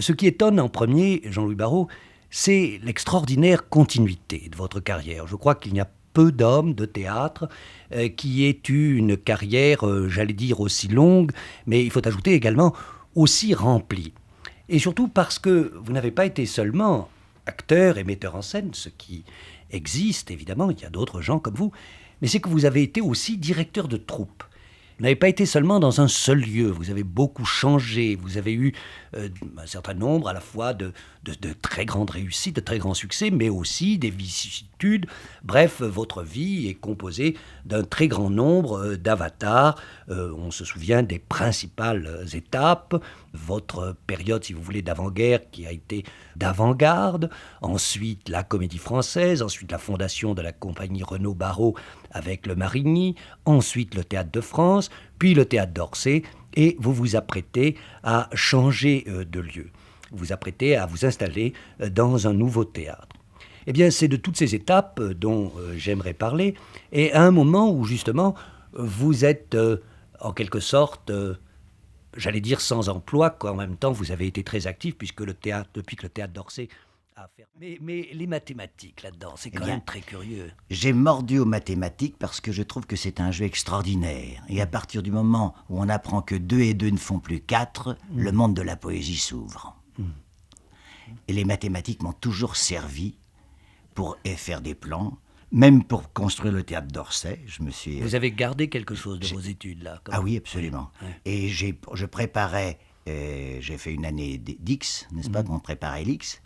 Ce qui étonne en premier, Jean-Louis Barrault, c'est l'extraordinaire continuité de votre carrière. Je crois qu'il n'y a peu d'hommes de théâtre qui aient eu une carrière, j'allais dire, aussi longue, mais il faut ajouter également aussi remplie. Et surtout parce que vous n'avez pas été seulement acteur et metteur en scène, ce qui existe évidemment, il y a d'autres gens comme vous, mais c'est que vous avez été aussi directeur de troupe. Vous n'avez pas été seulement dans un seul lieu, vous avez beaucoup changé, vous avez eu un certain nombre à la fois de très grandes réussites, de très grands succès, mais aussi des vicissitudes. Bref, votre vie est composée d'un très grand nombre d'avatars. On se souvient des principales étapes. Votre période, si vous voulez, d'avant-guerre qui a été d'avant-garde. Ensuite, la Comédie Française. Ensuite, la fondation de la compagnie Renaud-Barrault avec le Marigny. Ensuite, le Théâtre de France. Puis le Théâtre d'Orsay. Et vous vous apprêtez à changer de lieu. Vous vous apprêtez à vous installer dans un nouveau théâtre. Eh bien, c'est de toutes ces étapes dont j'aimerais parler. Et à un moment où, justement, vous êtes, en quelque sorte, j'allais dire sans emploi, qu'en même temps, vous avez été très actif, puisque depuis que le Théâtre d'Orsay a fermé. Mais les mathématiques, là-dedans, c'est quand même très curieux. J'ai mordu aux mathématiques parce que je trouve que c'est un jeu extraordinaire. Et à partir du moment où on apprend que 2 et 2 ne font plus 4, le monde de la poésie s'ouvre. Et les mathématiques m'ont toujours servi pour faire des plans, même pour construire le Théâtre d'Orsay. Vous avez gardé quelque chose de vos études, là? Ah oui, absolument. Ouais. Et je préparais, j'ai fait une année d'X, n'est-ce pas, qu'on préparait l'X.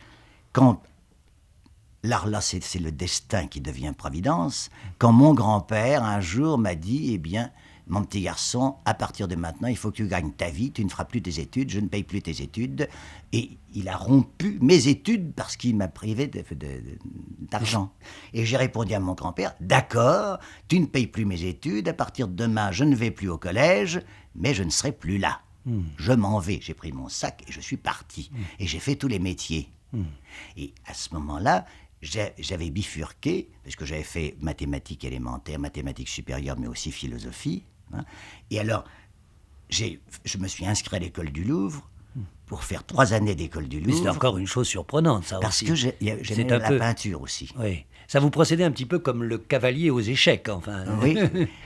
Quand, là, c'est le destin qui devient providence, quand mon grand-père, un jour, m'a dit, eh bien, mon petit garçon, à partir de maintenant, il faut que tu gagnes ta vie, tu ne feras plus tes études, je ne paye plus tes études. Et il a rompu mes études parce qu'il m'a privé d'argent. Et j'ai répondu à mon grand-père, d'accord, tu ne payes plus mes études, à partir de demain, je ne vais plus au collège, mais je ne serai plus là. Je m'en vais, j'ai pris mon sac et je suis parti. Et j'ai fait tous les métiers. Et à ce moment-là, j'avais bifurqué, parce que j'avais fait mathématiques élémentaires, mathématiques supérieures, mais aussi philosophie. Hein. Et alors, je me suis inscrit à l'école du Louvre pour faire 3 années d'école du Louvre. Mais c'est encore une chose surprenante, ça parce aussi. Parce que j'aimais la peinture aussi. Oui. Ça vous procédait un petit peu comme le cavalier aux échecs, enfin. Oui,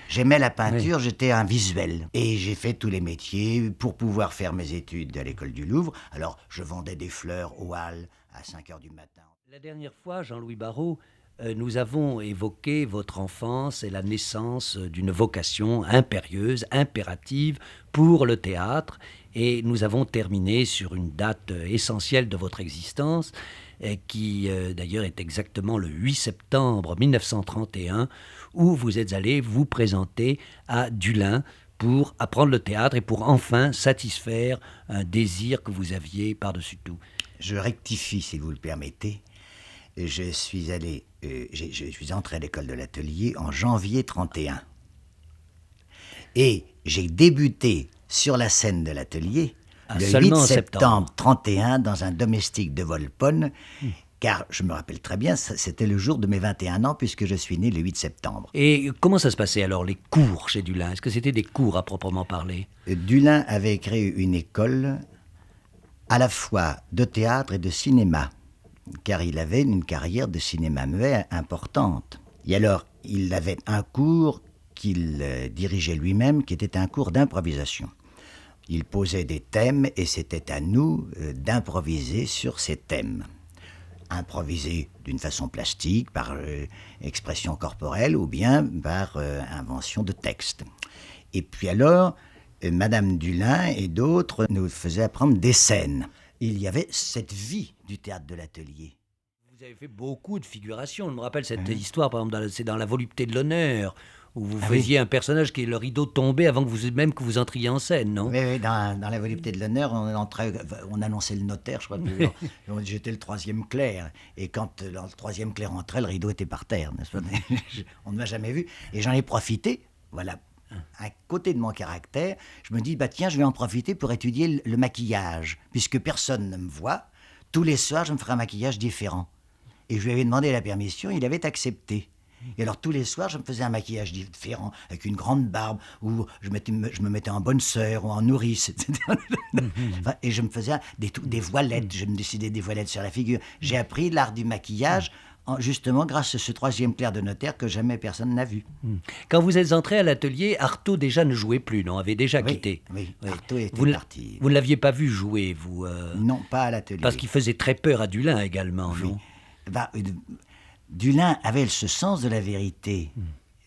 j'aimais la peinture, oui. J'étais un visuel. Et j'ai fait tous les métiers pour pouvoir faire mes études à l'école du Louvre. Alors, je vendais des fleurs aux Halles à 5h du matin. La dernière fois, Jean-Louis Barrault, nous avons évoqué votre enfance et la naissance d'une vocation impérieuse, impérative pour le théâtre. Et nous avons terminé sur une date essentielle de votre existence, qui d'ailleurs est exactement le 8 septembre 1931, où vous êtes allé vous présenter à Dulin pour apprendre le théâtre et pour enfin satisfaire un désir que vous aviez par-dessus tout. Je rectifie, si vous le permettez. Je suis entré à l'école de l'Atelier en janvier 31. Et j'ai débuté sur la scène de l'Atelier le 8 septembre 31 dans un domestique de Volpone, car je me rappelle très bien, c'était le jour de mes 21 ans puisque je suis né le 8 septembre. Et comment ça se passait alors, les cours chez Dulin? Est-ce que c'était des cours à proprement parler? Dulin avait créé une école à la fois de théâtre et de cinéma, car il avait une carrière de cinéma muet importante. Et alors, il avait un cours qu'il dirigeait lui-même, qui était un cours d'improvisation. Il posait des thèmes et c'était à nous d'improviser sur ces thèmes. Improviser d'une façon plastique, par expression corporelle ou bien par invention de texte. Et puis alors, Madame Dulin et d'autres nous faisaient apprendre des scènes. Il y avait cette vie du théâtre de l'Atelier. Vous avez fait beaucoup de figurations. Je me rappelle cette histoire, par exemple, c'est dans La volupté de l'honneur, où vous faisiez un personnage qui est le rideau tombé avant que vous entriez en scène, non? Oui, dans La volupté de l'honneur, on annonçait le notaire, je crois. J'étais le 3e clerc. Et quand le 3e clerc entrait, le rideau était par terre, n'est-ce pas? On ne m'a jamais vu. Et j'en ai profité, voilà. À côté de mon caractère, je me dis, tiens, je vais en profiter pour étudier le maquillage. Puisque personne ne me voit, tous les soirs, je me ferai un maquillage différent. Et je lui avais demandé la permission, il avait accepté. Et alors tous les soirs, je me faisais un maquillage différent, avec une grande barbe, ou je me mettais en bonne sœur ou en nourrice, etc. Enfin, et je me faisais des voilettes, je me décidais des voilettes sur la figure. J'ai appris l'art du maquillage, justement grâce à ce troisième clerc de notaire que jamais personne n'a vu. Quand vous êtes entré à l'atelier, Artaud déjà ne jouait plus, non? Avait déjà Oui, quitté. oui, Artaud était Vous parti. Vous ne l'aviez pas vu jouer, vous Non, pas à l'atelier. Parce qu'il faisait très peur à Dulin également, Oui. non? Bah, Dulin avait ce sens de la vérité,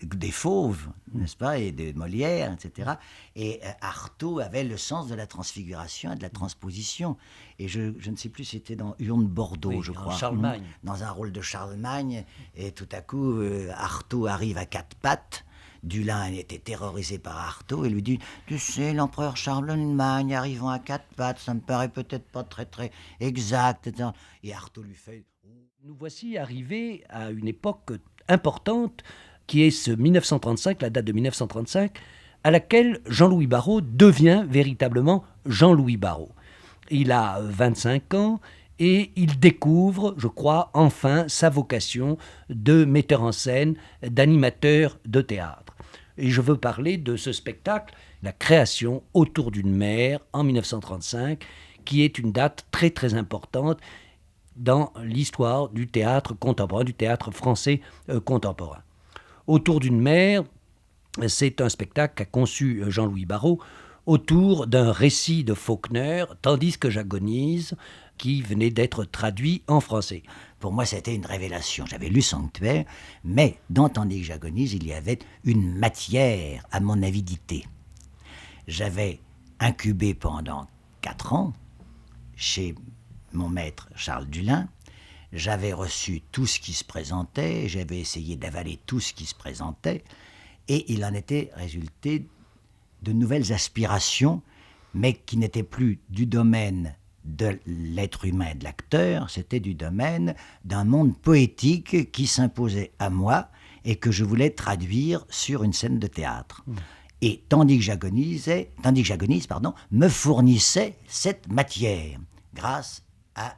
des fauves, n'est-ce pas, et de Molière, etc. Et Artaud avait le sens de la transfiguration et de la transposition. Et je ne sais plus, c'était dans Huon de Bordeaux, Oui, je dans crois. Charlemagne. Dans un rôle de Charlemagne. Et tout à coup, Artaud arrive à quatre pattes. Dulin était terrorisé par Artaud et lui dit « Tu sais, l'empereur Charlemagne arrivant à quatre pattes, ça me paraît peut-être pas très très exact. » Et Artaud lui fait... Nous voici arrivés à une époque importante qui est ce 1935, la date de 1935, à laquelle Jean-Louis Barrault devient véritablement Jean-Louis Barrault. Il a 25 ans et il découvre, je crois, enfin sa vocation de metteur en scène, d'animateur de théâtre. Et je veux parler de ce spectacle, la création autour d'une mer en 1935, qui est une date très très importante dans l'histoire du théâtre contemporain, du théâtre français contemporain. Autour d'une mer, c'est un spectacle qu'a conçu Jean-Louis Barrault autour d'un récit de Faulkner, Tandis que j'agonise, qui venait d'être traduit en français. Pour moi, c'était une révélation. J'avais lu Sanctuaire, mais dans Tandis que j'agonise, il y avait une matière à mon avidité. J'avais incubé pendant 4 ans chez mon maître Charles Dulin. J'avais reçu tout ce qui se présentait, j'avais essayé d'avaler tout ce qui se présentait, et il en était résulté de nouvelles aspirations, mais qui n'étaient plus du domaine de l'être humain et de l'acteur, c'était du domaine d'un monde poétique qui s'imposait à moi et que je voulais traduire sur une scène de théâtre. Et Tandis que j'agonise, me fournissait cette matière, grâce à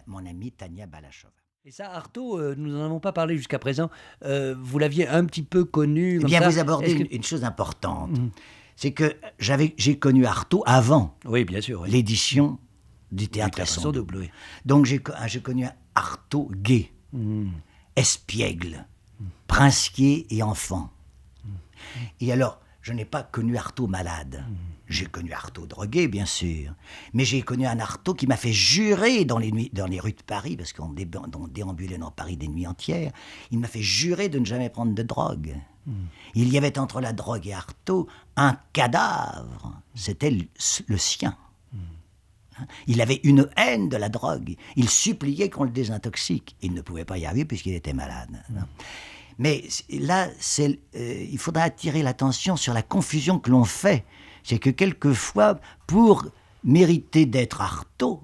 mon amie Tania Balachova. Et ça, Artaud, nous n'en avons pas parlé jusqu'à présent. Vous l'aviez un petit peu connu. Eh comme bien, ça. vous abordez une chose importante. C'est que j'ai connu Artaud avant Oui, bien sûr. Oui. l'édition du Théâtre à son double. Oui. Donc j'ai connu Artaud gai, espiègle, prince-quier et enfant. Et alors, je n'ai pas connu Artaud malade. J'ai connu Artaud drogué, bien sûr. Mais j'ai connu un Artaud qui m'a fait jurer dans les rues de Paris, parce qu'on déambulait dans Paris des nuits entières, il m'a fait jurer de ne jamais prendre de drogue. Il y avait entre la drogue et Artaud un cadavre. C'était le sien. Il avait une haine de la drogue. Il suppliait qu'on le désintoxique. Il ne pouvait pas y arriver puisqu'il était malade. Mais là, il faudra attirer l'attention sur la confusion que l'on fait. C'est que quelquefois, pour mériter d'être Artaud,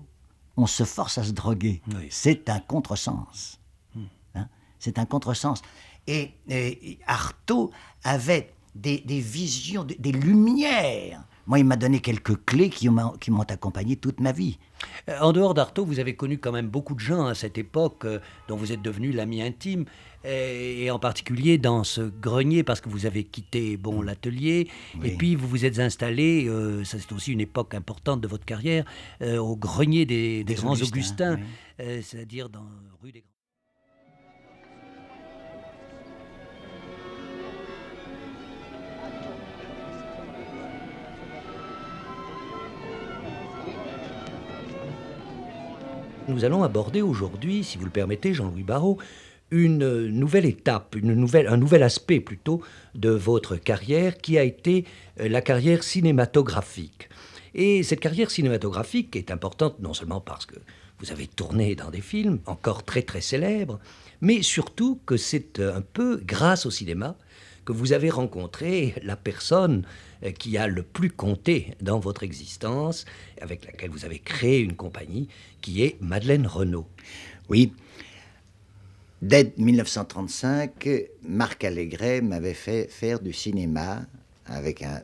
on se force à se droguer. Oui. C'est un contresens. C'est un contresens. Et Artaud avait des visions, des lumières. Moi, il m'a donné quelques clés qui m'ont accompagné toute ma vie. En dehors d'Artaud, vous avez connu quand même beaucoup de gens à cette époque dont vous êtes devenu l'ami intime, et en particulier dans ce grenier, parce que vous avez quitté l'atelier, oui. Et puis vous vous êtes installé, ça c'est aussi une époque importante de votre carrière, au grenier des Grands Augustins, oui. C'est-à-dire dans rue des Grands. Nous allons aborder aujourd'hui, si vous le permettez, Jean-Louis Barrault, une nouvelle étape, un nouvel aspect plutôt de votre carrière qui a été la carrière cinématographique. Et cette carrière cinématographique est importante non seulement parce que vous avez tourné dans des films encore très très célèbres, mais surtout que c'est un peu grâce au cinéma que vous avez rencontré la personne qui a le plus compté dans votre existence, avec laquelle vous avez créé une compagnie, qui est Madeleine Renaud. Oui. Dès 1935, Marc Allégret m'avait fait faire du cinéma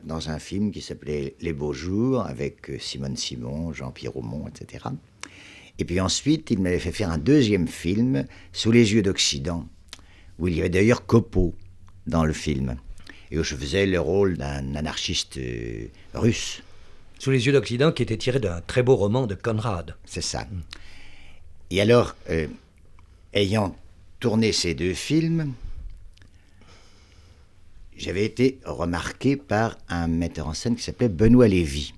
dans un film qui s'appelait Les Beaux Jours, avec Simone Simon, Jean-Pierre Aumont, etc. Et puis ensuite, il m'avait fait faire un deuxième film, Sous les yeux d'Occident, où il y avait d'ailleurs Copo dans le film, et où je faisais le rôle d'un anarchiste russe. Sous les yeux d'Occident, qui était tiré d'un très beau roman de Conrad. C'est ça. Et alors, ayant tourné ces 2 films, j'avais été remarqué par un metteur en scène qui s'appelait Benoît Lévy.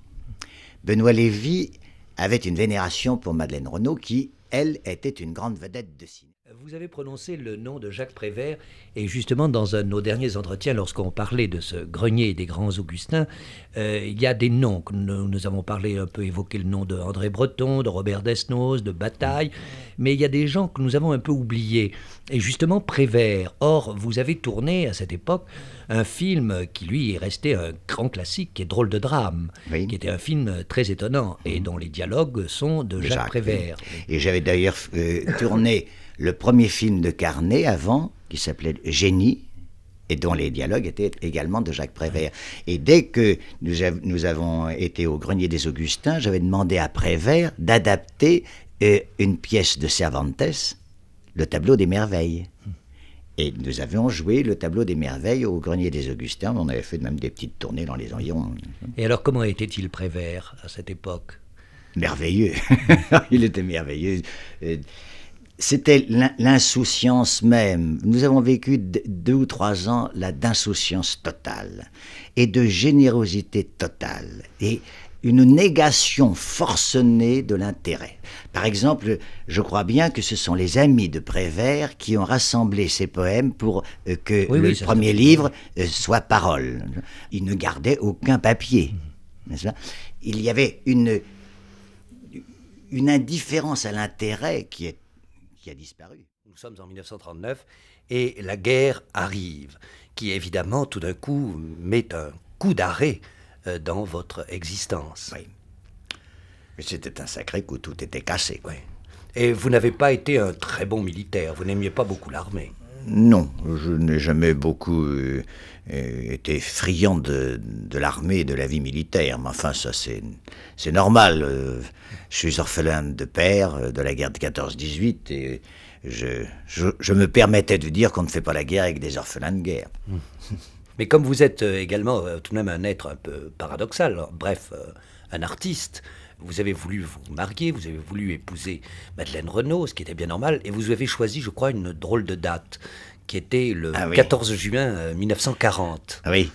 Benoît Lévy avait une vénération pour Madeleine Renaud, qui, elle, était une grande vedette de cinéma. Vous avez prononcé le nom de Jacques Prévert, et justement dans un de nos derniers entretiens, lorsqu'on parlait de ce grenier des grands Augustins, il y a des noms. Nous avons parlé, un peu évoqué le nom de André Breton, de Robert Desnos, de Bataille, mais il y a des gens que nous avons un peu oubliés. Et justement Prévert. Or, vous avez tourné à cette époque un film qui, lui, est resté un grand classique, qui est Drôle de drame, Oui. qui était un film très étonnant, et dont les dialogues sont de Jacques Prévert. Oui. Et j'avais d'ailleurs tourné le premier film de Carnet avant, qui s'appelait Génie, et dont les dialogues étaient également de Jacques Prévert. Et dès que nous avons été au Grenier des Augustins, j'avais demandé à Prévert d'adapter une pièce de Cervantes, le Tableau des Merveilles. Et nous avions joué le Tableau des Merveilles au Grenier des Augustins. On avait fait même des petites tournées dans les environs. Et alors, comment était-il Prévert à cette époque ? Merveilleux. Il était merveilleux. C'était l'insouciance même. Nous avons vécu 2 ou 3 ans là d'insouciance totale et de générosité totale et une négation forcenée de l'intérêt. Par exemple, je crois bien que ce sont les amis de Prévert qui ont rassemblé ces poèmes pour que le premier livre soit parole. Ils ne gardaient aucun papier. N'est-ce pas ? Il y avait une indifférence à l'intérêt qui a disparu. Nous sommes en 1939 et la guerre arrive, qui évidemment tout d'un coup met un coup d'arrêt dans votre existence. Oui. Mais c'était un sacré coup, tout était cassé. Oui. Et vous n'avez pas été un très bon militaire, vous n'aimiez pas beaucoup l'armée. Non, je n'ai jamais beaucoup été friand de l'armée et de la vie militaire. Mais enfin, ça c'est normal. Je suis orphelin de père de la guerre de 14-18 et je me permettais de dire qu'on ne fait pas la guerre avec des orphelins de guerre. Mais comme vous êtes également tout de même un être un peu paradoxal, bref, un artiste, vous avez voulu vous marier, vous avez voulu épouser Madeleine Renaud, ce qui était bien normal, et vous avez choisi, je crois, une drôle de date, qui était le 14 juin 1940. Oui.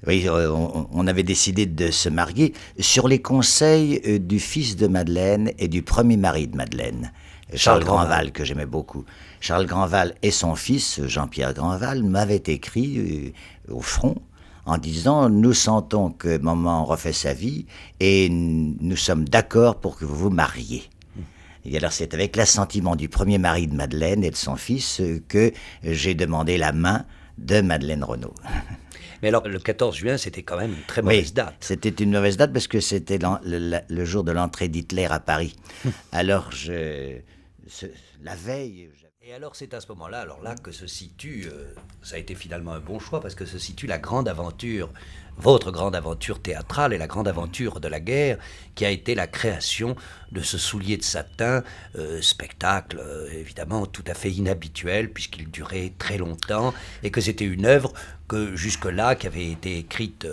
Oui, on avait décidé de se marier sur les conseils du fils de Madeleine et du premier mari de Madeleine, Charles Grandval, que j'aimais beaucoup. Charles Grandval et son fils, Jean-Pierre Grandval, m'avaient écrit au front en disant « Nous sentons que maman refait sa vie et nous sommes d'accord pour que vous vous mariez ». Et alors c'est avec l'assentiment du premier mari de Madeleine et de son fils que j'ai demandé la main de Madeleine Renaud. Mais alors, le 14 juin, c'était quand même une très mauvaise date. C'était une mauvaise date parce que c'était le jour de l'entrée d'Hitler à Paris. Alors, la veille... Et alors, c'est à ce moment-là, que se situe, ça a été finalement un bon choix, parce que se situe la grande aventure, votre grande aventure théâtrale et la grande aventure de la guerre, qui a été la création de ce soulier de satin, spectacle évidemment tout à fait inhabituel, puisqu'il durait très longtemps, et que c'était une œuvre que jusque-là, qui avait été écrite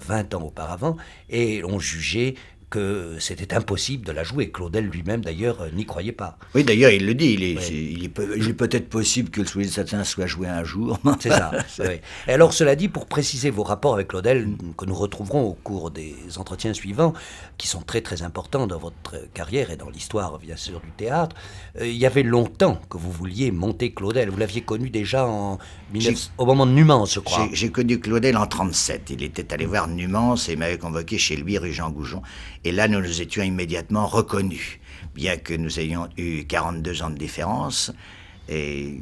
20 ans auparavant, et on jugeait que c'était impossible de la jouer. Claudel lui-même, d'ailleurs, n'y croyait pas. Oui, d'ailleurs, il le dit. Il est peut-être possible que le soulier de satin soit joué un jour. C'est ça. Oui. Et alors, cela dit, pour préciser vos rapports avec Claudel, que nous retrouverons au cours des entretiens suivants, qui sont très très importants dans votre carrière et dans l'histoire, bien sûr, du théâtre, il y avait longtemps que vous vouliez monter Claudel. Vous l'aviez connu déjà au moment de Numance, je crois. J'ai connu Claudel en 1937. Il était allé voir Numance et m'avait convoqué chez lui, rue Jean Goujon. Et là, nous nous étions immédiatement reconnus, bien que nous ayons eu 42 ans de différence. Et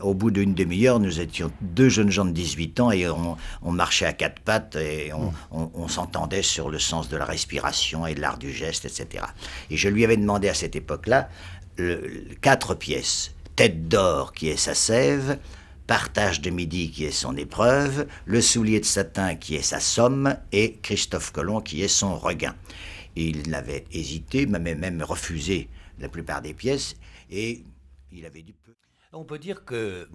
au bout d'une demi-heure, nous étions 2 jeunes gens de 18 ans et on marchait à 4 pattes et on s'entendait sur le sens de la respiration et de l'art du geste, etc. Et je lui avais demandé à cette époque-là 4 pièces. Tête d'or, qui est sa sève, Partage de midi, qui est son épreuve, Le soulier de satin, qui est sa somme, et Christophe Colomb, qui est son regain. Il avait hésité, m'avait même refusé la plupart des pièces, et il avait dit peu. On peut dire que,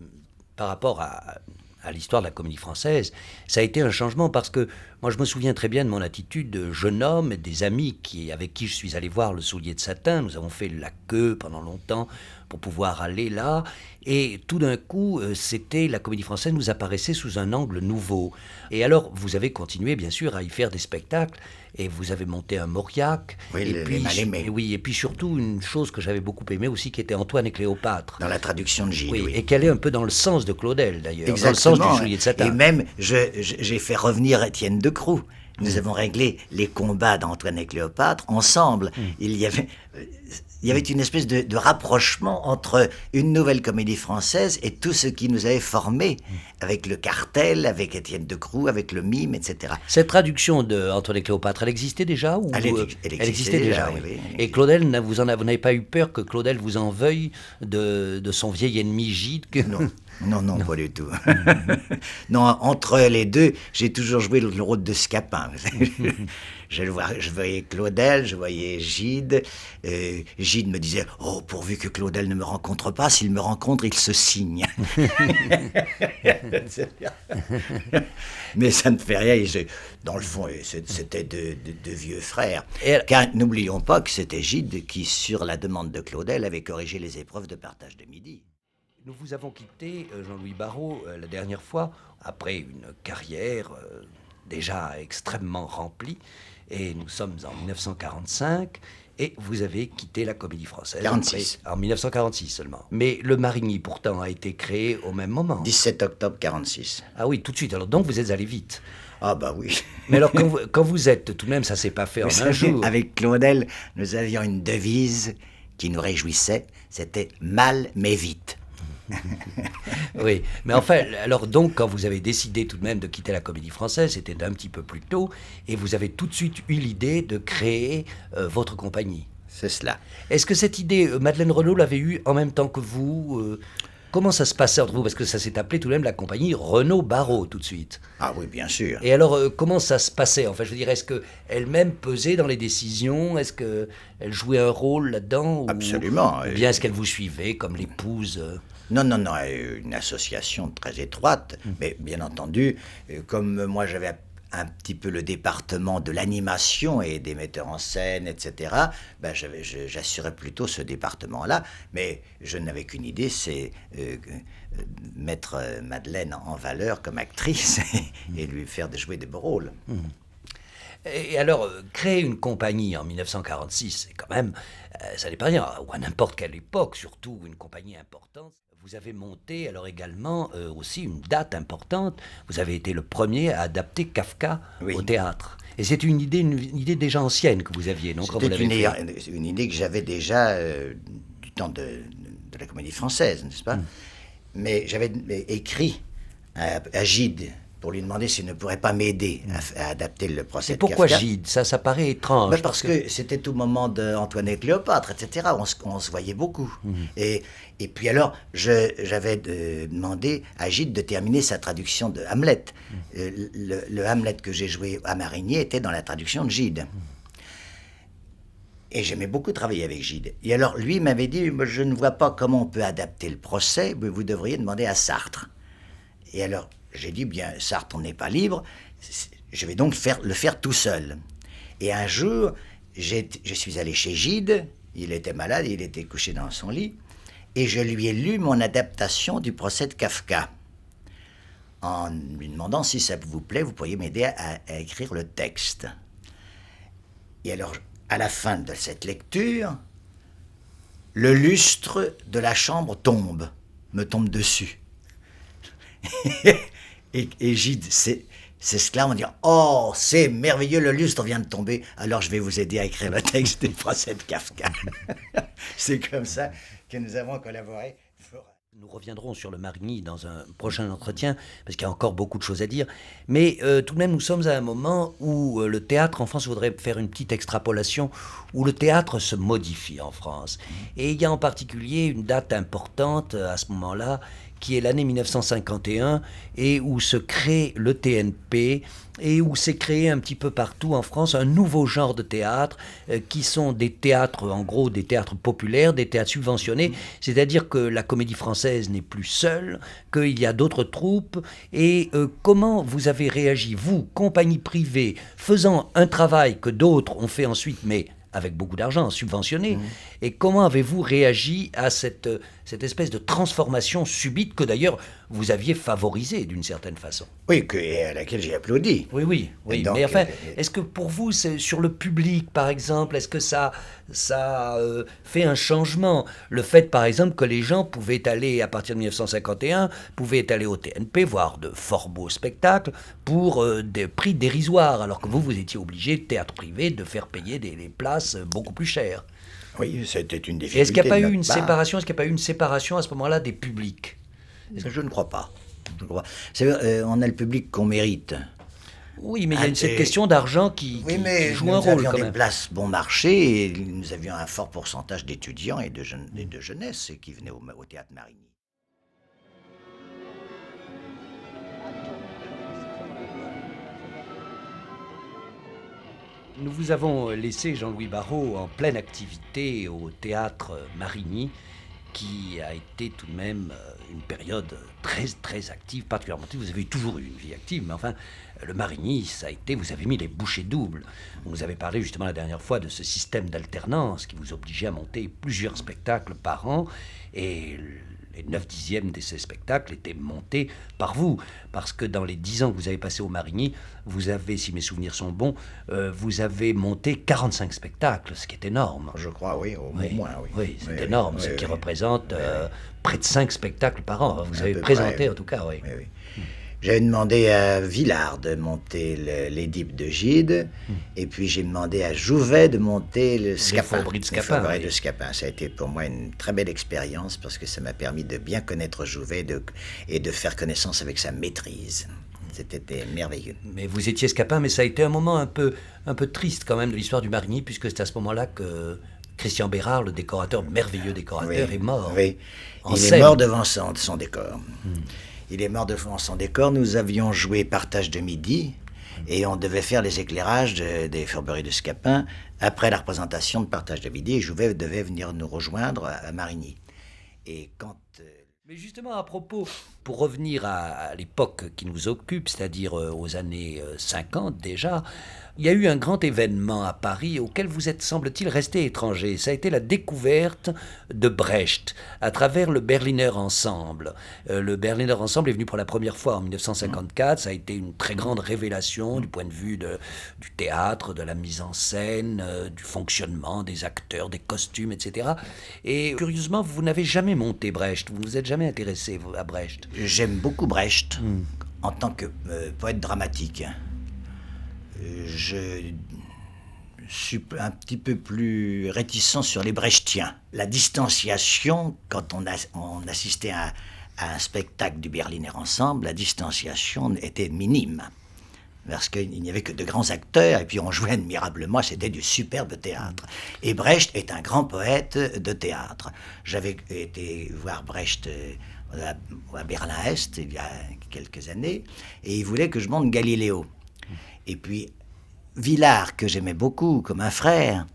par rapport à l'histoire de la comédie française, ça a été un changement parce que moi je me souviens très bien de mon attitude de jeune homme, des amis avec qui je suis allé voir Le Soulier de Satin. Nous avons fait la queue pendant longtemps pour pouvoir aller là. Et tout d'un coup, la comédie française nous apparaissait sous un angle nouveau. Et alors, vous avez continué, bien sûr, à y faire des spectacles. Et vous avez monté un Mauriac. Oui, et les Mal-Aimés. Oui, et puis surtout, une chose que j'avais beaucoup aimée aussi, qui était Antoine et Cléopâtre. Dans la traduction de Gide, Oui, oui. et qu'elle est un peu dans le sens de Claudel, d'ailleurs. Exactement. Dans le sens du Soulier de Satin. Et même, j'ai fait revenir Étienne Decroux. Nous avons réglé les combats d'Antoine et Cléopâtre ensemble. Il y avait une espèce de rapprochement entre une nouvelle comédie française et tout ce qui nous avait formés, avec le cartel, avec Étienne Decroux, avec le mime, etc. Cette traduction de Antoine et Cléopâtre, elle existait déjà ou Elle existait déjà, oui. Et Claudel, vous n'avez pas eu peur que Claudel vous en veuille de son vieil ennemi Gide Non, pas du tout. Non, entre les deux, j'ai toujours joué le rôle de Scapin. Je voyais Claudel, je voyais Gide. Gide me disait « Oh, pourvu que Claudel ne me rencontre pas, s'il me rencontre, il se signe. » Mais ça ne fait rien. Dans le fond, c'était de vieux frères. Car n'oublions pas que c'était Gide qui, sur la demande de Claudel, avait corrigé les épreuves de partage de midi. Nous vous avons quitté, Jean-Louis Barrault, la dernière fois, après une carrière déjà extrêmement remplie. Et nous sommes en 1945, et vous avez quitté la Comédie Française. 46. En 1946 seulement. Mais le Marigny, pourtant, a été créé au même moment. 17 octobre 46. Ah oui, tout de suite. Alors donc, vous êtes allé vite. Ah bah oui. Mais alors, quand vous êtes, tout de même, ça s'est pas fait en un jour. Avec Claudel, nous avions une devise qui nous réjouissait, c'était « mal mais vite ». Oui, mais enfin, alors donc, quand vous avez décidé tout de même de quitter la Comédie Française, c'était un petit peu plus tôt, et vous avez tout de suite eu l'idée de créer votre compagnie. C'est cela. Est-ce que cette idée, Madeleine Renaud l'avait eue en même temps que vous Comment ça se passait entre vous? Parce que ça s'est appelé tout de même la compagnie Renaud-Barrault tout de suite. Ah oui, bien sûr. Et alors, comment ça se passait? Enfin, je veux dire, est-ce qu'elle-même pesait dans les décisions? Est-ce qu'elle jouait un rôle là-dedans? Absolument. Ou bien est-ce qu'elle vous suivait comme l'épouse Non, une association très étroite, mais bien entendu, comme moi j'avais un petit peu le département de l'animation et des metteurs en scène, etc., ben j'assurais plutôt ce département-là, mais je n'avais qu'une idée, c'est mettre Madeleine en valeur comme actrice et lui faire jouer des beaux rôles. Et alors, créer une compagnie en 1946, c'est quand même, ça n'est pas rien, ou à n'importe quelle époque, surtout une compagnie importante. Vous avez monté alors également aussi une date importante. Vous avez été le premier à adapter Kafka au théâtre. Et c'est une idée déjà ancienne que vous aviez, non? C'était une idée que j'avais déjà du temps de la Comédie Française, n'est-ce pas? Mais j'avais écrit à Gide pour lui demander s'il ne pourrait pas m'aider à adapter le procès de Kafka. Et pourquoi Gide? Ça paraît étrange. Parce que c'était au moment d'Antoine et Cléopâtre, etc. On se voyait beaucoup. Et puis alors, j'avais demandé à Gide de terminer sa traduction de Hamlet. Le Hamlet que j'ai joué à Marigny était dans la traduction de Gide. Et j'aimais beaucoup travailler avec Gide. Et alors, lui m'avait dit, je ne vois pas comment on peut adapter le procès, mais vous devriez demander à Sartre. Et alors, j'ai dit, bien, Sartre, on n'est pas libre, je vais donc le faire tout seul. Et un jour, je suis allé chez Gide, il était malade, il était couché dans son lit, et je lui ai lu mon adaptation du procès de Kafka, en lui demandant si ça vous plaît, vous pourriez m'aider à écrire le texte. Et alors, à la fin de cette lecture, le lustre de la chambre me tombe dessus. Et Gide s'exclame en disant « Oh, c'est merveilleux, le lustre vient de tomber, alors je vais vous aider à écrire le texte des procès de Kafka. » C'est comme ça que nous avons collaboré. Nous reviendrons sur le Marigny dans un prochain entretien, parce qu'il y a encore beaucoup de choses à dire. Mais tout de même, nous sommes à un moment où le théâtre en France, je voudrais faire une petite extrapolation, où le théâtre se modifie en France. Et il y a en particulier une date importante à ce moment-là, qui est l'année 1951 et où se crée le TNP et où s'est créé un petit peu partout en France un nouveau genre de théâtre qui sont des théâtres, en gros des théâtres populaires, des théâtres subventionnés, c'est-à-dire que la comédie française n'est plus seule, qu'il y a d'autres troupes. Et comment vous avez réagi, vous, compagnie privée, faisant un travail que d'autres ont fait ensuite, mais avec beaucoup d'argent, subventionné, et comment avez-vous réagi à cette espèce de transformation subite que d'ailleurs vous aviez favorisée d'une certaine façon? Oui, et à laquelle j'ai applaudi. Oui. Donc, Mais enfin, est-ce que pour vous, c'est sur le public, par exemple, est-ce que ça fait un changement? Le fait, par exemple, que les gens pouvaient aller, à partir de 1951, pouvaient aller au TNP, voir de fort beaux spectacles, pour des prix dérisoires, alors que vous étiez obligé, théâtre privé, de faire payer des places beaucoup plus chères. Oui, c'était une Et difficulté. est-ce qu'il n'y a pas de eu notre une part. séparation? Est-ce qu'il n'y a pas eu une séparation à ce moment-là des publics? Je ne crois pas. Je ne crois pas. On a le public qu'on mérite. Oui, mais il y a cette Et- question d'argent qui mais joue nous un rôle avions quand des même. places bon marché et nous avions un fort pourcentage d'étudiants et de jeunesse qui venaient au théâtre Marigny. Nous vous avons laissé, Jean-Louis Barrault, en pleine activité au théâtre Marigny, qui a été tout de même une période très, très active, particulièrement active. Vous avez toujours eu une vie active, mais enfin, le Marigny, ça a été, vous avez mis les bouchées doubles. Vous avez parlé justement la dernière fois de ce système d'alternance qui vous obligeait à monter plusieurs spectacles par an, et les 9/10 de ces spectacles étaient montés par vous, parce que dans les 10 ans que vous avez passé au Marigny, vous avez, si mes souvenirs sont bons, vous avez monté 45 spectacles, ce qui est énorme. Je crois, oui, au moins, oui. Oui, c'est Oui, énorme, oui, ce oui, qui oui. représente près de 5 spectacles par an. Vous À avez peu présenté près, en tout cas, oui. Oui, oui. J'avais demandé à Villard de monter l'Édipe de Gide, et puis j'ai demandé à Jouvet de monter le Scapin. Fourberies de Les Scapin, Fourberies oui. de Scapin. Ça a été pour moi une très belle expérience parce que ça m'a permis de bien connaître Jouvet et de faire connaissance avec sa maîtrise. C'était merveilleux. Mais vous étiez Scapin, mais ça a été un moment un peu triste quand même de l'histoire du Marigny, puisque c'est à ce moment-là que Christian Bérard, le décorateur, merveilleux décorateur, Oui, est mort. oui. En Il est scène. mort devant son décor. Il est mort devant son décor. Nous avions joué Partage de midi et on devait faire les éclairages des Fourberies de Scapin après la représentation de Partage de midi. Et Jouvet devait venir nous rejoindre à Marigny. Et quand... Mais justement, à propos, pour revenir à l'époque qui nous occupe, c'est-à-dire aux années 50 déjà, il y a eu un grand événement à Paris auquel vous êtes, semble-t-il, resté étranger. Ça a été la découverte de Brecht à travers le Berliner Ensemble. Le Berliner Ensemble est venu pour la première fois en 1954. Ça a été une très grande révélation du point de vue du théâtre, de la mise en scène, du fonctionnement des acteurs, des costumes, etc. Et curieusement, vous n'avez jamais monté Brecht. Vous ne vous êtes jamais intéressé à Brecht. J'aime beaucoup Brecht en tant que poète dramatique. Je suis un petit peu plus réticent sur les Brechtiens. La distanciation, quand on assistait à un spectacle du Berliner Ensemble, la distanciation était minime. Parce qu'il n'y avait que de grands acteurs, et puis on jouait admirablement, c'était du superbe théâtre. Et Brecht est un grand poète de théâtre. J'avais été voir Brecht à Berlin-Est il y a quelques années, et il voulait que je monte Galiléo. Et puis, Villard, que j'aimais beaucoup, comme un frère,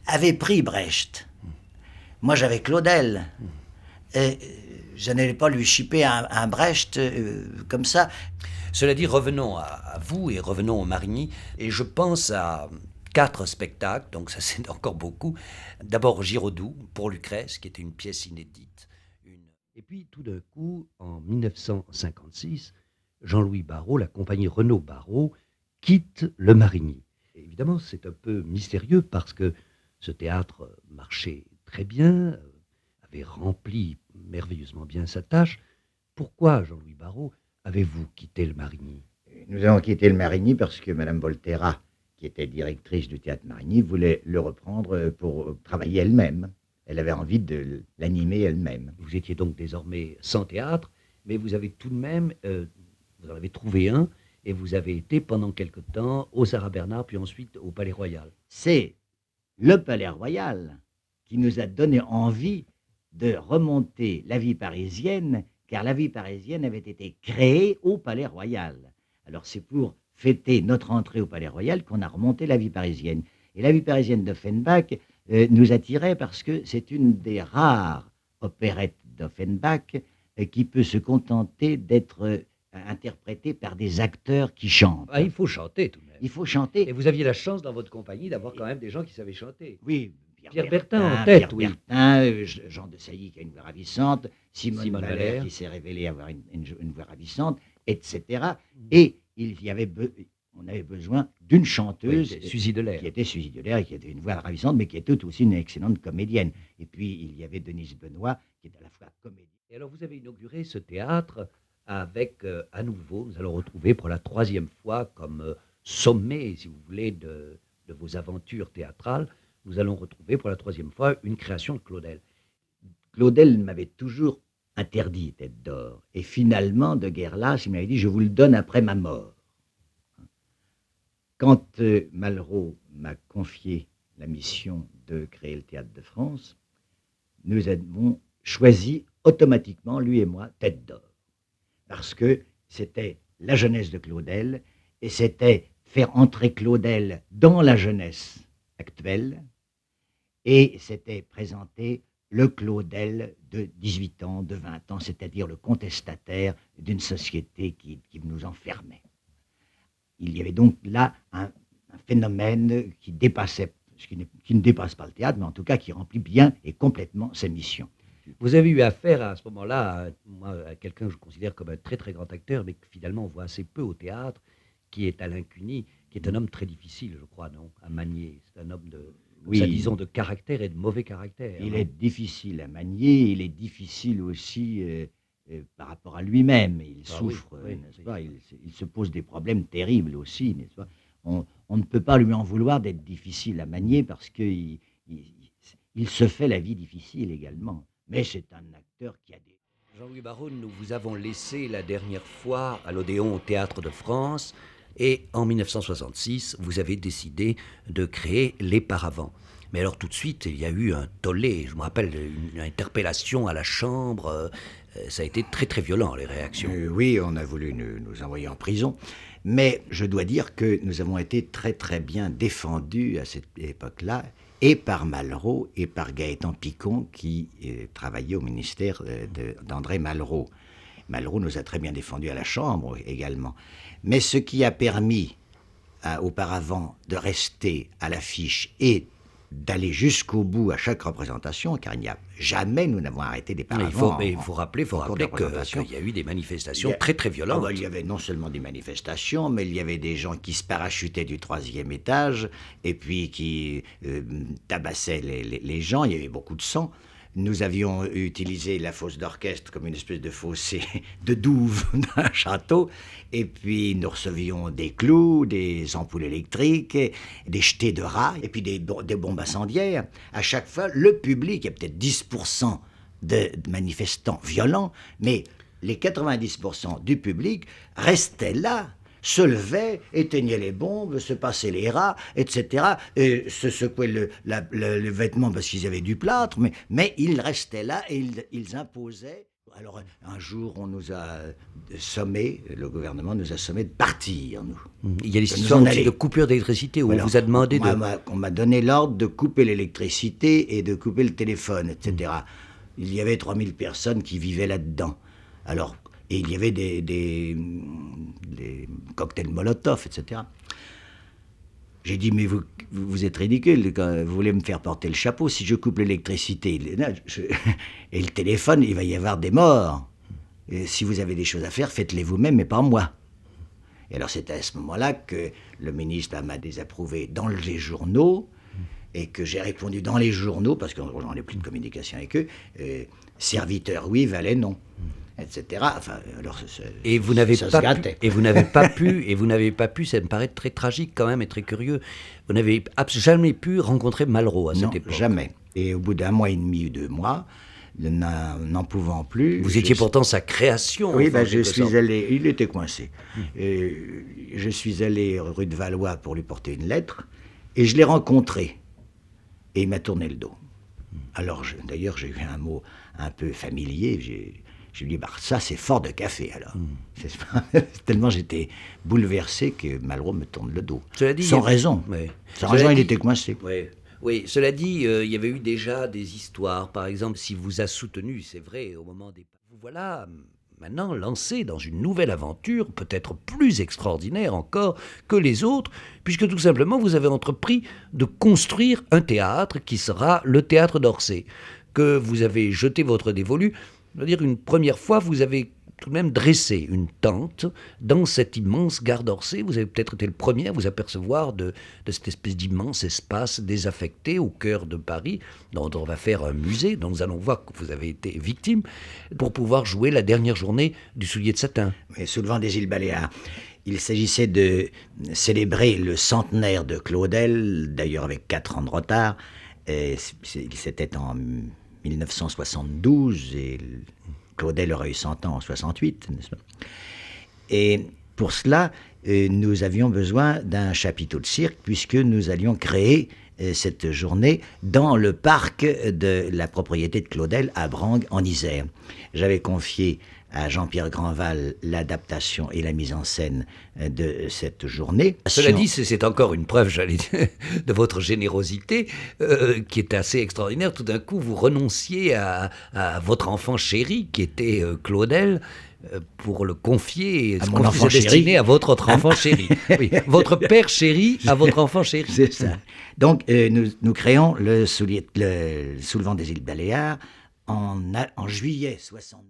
avait pris Brecht. Moi, j'avais Claudel. Et je n'allais pas lui chipper un Brecht comme ça. Cela dit, revenons à vous et revenons au Marigny. Et je pense à 4 spectacles, donc ça c'est encore beaucoup. D'abord Giraudoux pour Lucrèce, qui était une pièce inédite. Et puis tout d'un coup, en 1956, Jean-Louis Barrault, la compagnie Renaud Barrault, quitte le Marigny. Et évidemment, c'est un peu mystérieux parce que ce théâtre marchait très bien, avait rempli merveilleusement bien sa tâche. Pourquoi, Jean-Louis Barrault, avez-vous quitté le Marigny? Nous avons quitté le Marigny parce que Mme Volterra, qui était directrice du théâtre Marigny, voulait le reprendre pour travailler elle-même. Elle avait envie de l'animer elle-même. Vous étiez donc désormais sans théâtre, mais vous avez tout de même, vous en avez trouvé un, et vous avez été pendant quelque temps au Sarah Bernard, puis ensuite au Palais Royal. C'est le Palais Royal qui nous a donné envie de remonter la vie parisienne, car la vie parisienne avait été créée au Palais Royal. Alors c'est pour fêter notre entrée au Palais Royal qu'on a remonté la vie parisienne. Et la vie parisienne d'Offenbach nous attirait parce que c'est une des rares opérettes d'Offenbach qui peut se contenter d'être interprétée par des acteurs qui chantent. Ah, il faut chanter tout de même. Il faut chanter. Et vous aviez la chance dans votre compagnie d'avoir quand même des gens qui savaient chanter. Oui, Pierre Bertin en tête, Pierre oui. Bertin, Jean de Sailly qui a une voix ravissante, Simone Valère Valère qui s'est révélée avoir une voix ravissante, etc. Et on avait besoin d'une chanteuse Suzy Delair. qui était Suzy Delair et qui avait une voix ravissante, mais qui était aussi une excellente comédienne. Et puis il y avait Denise Benoît qui est à la fois comédienne. Et alors vous avez inauguré ce théâtre avec, à nouveau, nous allons retrouver pour la 3e fois comme sommet, si vous voulez, de vos aventures théâtrales, nous allons retrouver pour la 3e fois une création de Claudel. Claudel m'avait toujours interdit Tête d'Or. Et finalement, de guerre lasse, il m'avait dit « je vous le donne après ma mort ». Quand Malraux m'a confié la mission de créer le Théâtre de France, nous avons choisi automatiquement, lui et moi, Tête d'Or. Parce que c'était la jeunesse de Claudel, et c'était faire entrer Claudel dans la jeunesse actuelle, et c'était présenter le Claudel de 18 ans, de 20 ans, c'est-à-dire le contestataire d'une société qui nous enfermait. Il y avait donc là un phénomène qui dépassait, qui ne dépasse pas le théâtre, mais en tout cas qui remplit bien et complètement sa mission. Vous avez eu affaire à ce moment-là à quelqu'un que je considère comme un très très grand acteur, mais que finalement on voit assez peu au théâtre, qui est Alain Cuny, qui est un homme très difficile, je crois, non, à manier. C'est un homme disons, de caractère et de mauvais caractère. Il est difficile à manier, il est difficile aussi par rapport à lui-même. Il souffre, n'est-ce pas ? Il se pose des problèmes terribles aussi, n'est-ce pas ? On ne peut pas lui en vouloir d'être difficile à manier parce qu'il se fait la vie difficile également. Mais c'est un acteur qui a des... Jean-Louis Barrault, nous vous avons laissé la dernière fois à l'Odéon au Théâtre de France et en 1966, vous avez décidé de créer Les Paravents. Mais alors tout de suite, il y a eu un tollé, je me rappelle une interpellation à la Chambre, ça a été très très violent les réactions. Oui, on a voulu nous envoyer en prison, mais je dois dire que nous avons été très très bien défendus à cette époque-là, et par Malraux et par Gaëtan Picon qui travaillait au ministère d'André Malraux. Malraux nous a très bien défendus à la Chambre également. Mais ce qui a permis auparavant de rester à l'affiche et d'aller jusqu'au bout à chaque représentation, car il n'y a jamais, nous n'avons arrêté des paravents. Il faut rappeler qu'il y a eu des manifestations très très violentes. Il y avait non seulement des manifestations, mais il y avait des gens qui se parachutaient du 3e étage et puis qui tabassaient les gens, il y avait beaucoup de sang. Nous avions utilisé la fosse d'orchestre comme une espèce de fossé de douve d'un château. Et puis nous recevions des clous, des ampoules électriques, des jetés de rats, et puis des bombes incendiaires. À chaque fois, le public, il y a peut-être 10% de manifestants violents, mais les 90% du public restaient là, se levaient, éteignaient les bombes, se passaient les rats, etc. Et se secouaient le vêtement parce qu'ils avaient du plâtre, mais ils restaient là et ils imposaient. Alors un jour, on nous a sommé, le gouvernement nous a sommé de partir, nous. Il y a des histoires de coupure d'électricité où on vous a demandé on m'a donné l'ordre de couper l'électricité et de couper le téléphone, etc. Il y avait 3000 personnes qui vivaient là-dedans. Alors, et il y avait des cocktails Molotov, etc. J'ai dit, mais vous êtes ridicule, quand vous voulez me faire porter le chapeau, si je coupe l'électricité et le téléphone, il va y avoir des morts. Et si vous avez des choses à faire, faites-les vous-même, mais pas moi. Et alors c'est à ce moment-là que le ministre m'a désapprouvé dans les journaux, et que j'ai répondu dans les journaux, parce qu'on n'en a plus de communication avec eux, serviteur oui, valet non. Etc. Enfin, alors, et vous n'avez pas pu, ça me paraît très tragique quand même et très curieux, vous n'avez jamais pu rencontrer Malraux à cette époque. Jamais. Et au bout d'1 mois et demi ou 2 mois, n'en pouvant plus... Vous étiez pourtant sa création. Oui, je suis allé... Il était coincé. Je suis allé rue de Valois pour lui porter une lettre, et je l'ai rencontré. Et il m'a tourné le dos. Alors, d'ailleurs, j'ai eu un mot un peu familier. J'ai dit, bah, ça, c'est fort de café, alors. Tellement j'étais bouleversé que Malraux me tourne le dos. Cela dit, sans raison. Ouais. Sans raison, il était coincé. Ouais. Oui, cela dit, il y avait eu déjà des histoires. Par exemple, s'il vous a soutenu, c'est vrai, au moment des... Vous voilà maintenant lancé dans une nouvelle aventure, peut-être plus extraordinaire encore que les autres, puisque tout simplement vous avez entrepris de construire un théâtre qui sera le théâtre d'Orsay, que vous avez jeté votre dévolu. Je veux dire, une première fois, vous avez tout de même dressé une tente dans cette immense gare d'Orsay. Vous avez peut-être été le premier à vous apercevoir de cette espèce d'immense espace désaffecté au cœur de Paris, dont on va faire un musée, dont nous allons voir que vous avez été victime, pour pouvoir jouer la dernière journée du Soulier de Satin. Mais sous le vent des îles Baléares. Il s'agissait de célébrer le centenaire de Claudel, d'ailleurs avec 4 ans de retard. C'était en 1972 et Claudel aurait eu 100 ans en 68, n'est-ce pas? Et pour cela, nous avions besoin d'un chapiteau de cirque puisque nous allions créer cette journée dans le parc de la propriété de Claudel à Brangues en Isère. J'avais confié à Jean-Pierre Grandval l'adaptation et la mise en scène de cette journée. Cela dit, c'est encore une preuve, j'allais dire, de votre générosité qui est assez extraordinaire. Tout d'un coup, vous renonciez à votre enfant chéri, qui était Claudel, pour le confier, à mon enfant destiné chéri. À votre autre enfant chéri. Oui, votre père chéri à votre enfant chéri. C'est ça. Donc, nous créons le Sous le vent des îles Baléares en juillet 60.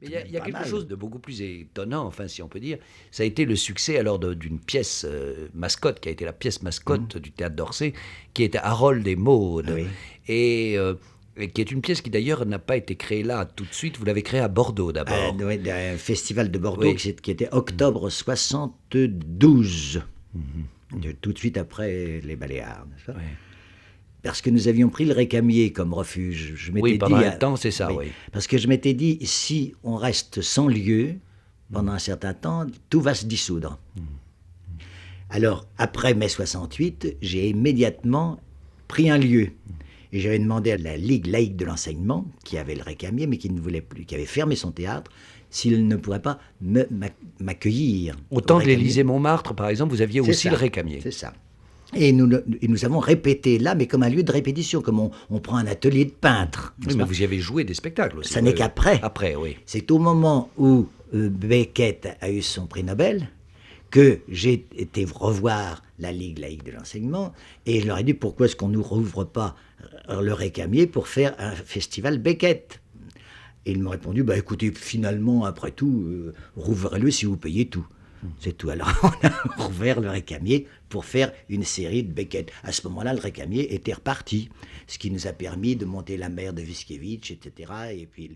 Il y a quelque chose de beaucoup plus étonnant, enfin, si on peut dire. Ça a été le succès alors d'une pièce mascotte, qui a été la pièce mascotte du théâtre d'Orsay, qui était Harold et Maude. Oui. Et qui est une pièce qui d'ailleurs n'a pas été créée là tout de suite. Vous l'avez créée à Bordeaux d'abord. Oui, un festival de Bordeaux Oui. qui était octobre 72. Tout de suite après les Baléares. Ouais. Parce que nous avions pris le Récamier comme refuge. Je m'étais Oui, pendant dit, un temps, c'est ça, oui. Parce que je m'étais dit, si on reste sans lieu, pendant un certain temps, tout va se dissoudre. Alors, après mai 68, j'ai immédiatement pris un lieu. Et j'avais demandé à la Ligue laïque de l'enseignement, qui avait le Récamier, mais qui ne voulait plus, qui avait fermé son théâtre, s'il ne pourrait pas m'accueillir. Au temps de l'Élysée-Montmartre, par exemple, vous aviez aussi le Récamier. C'est ça. Et nous avons répété là, mais comme un lieu de répétition, comme on prend un atelier de peintre. Oui, mais vous y avez joué des spectacles aussi. Ça n'est qu'après. Après, oui. C'est au moment où Beckett a eu son prix Nobel que j'ai été revoir la Ligue laïque de l'enseignement et je leur ai dit pourquoi est-ce qu'on ne nous rouvre pas le Récamier pour faire un festival Beckett. Et ils m'ont répondu, bah écoutez, finalement, après tout, rouvrez-le si vous payez tout. C'est tout. Alors, on a rouvert le Récamier pour faire une série de Beckett. À ce moment-là, le Récamier était reparti, ce qui nous a permis de monter la mer de Viskiewicz, etc. Et puis,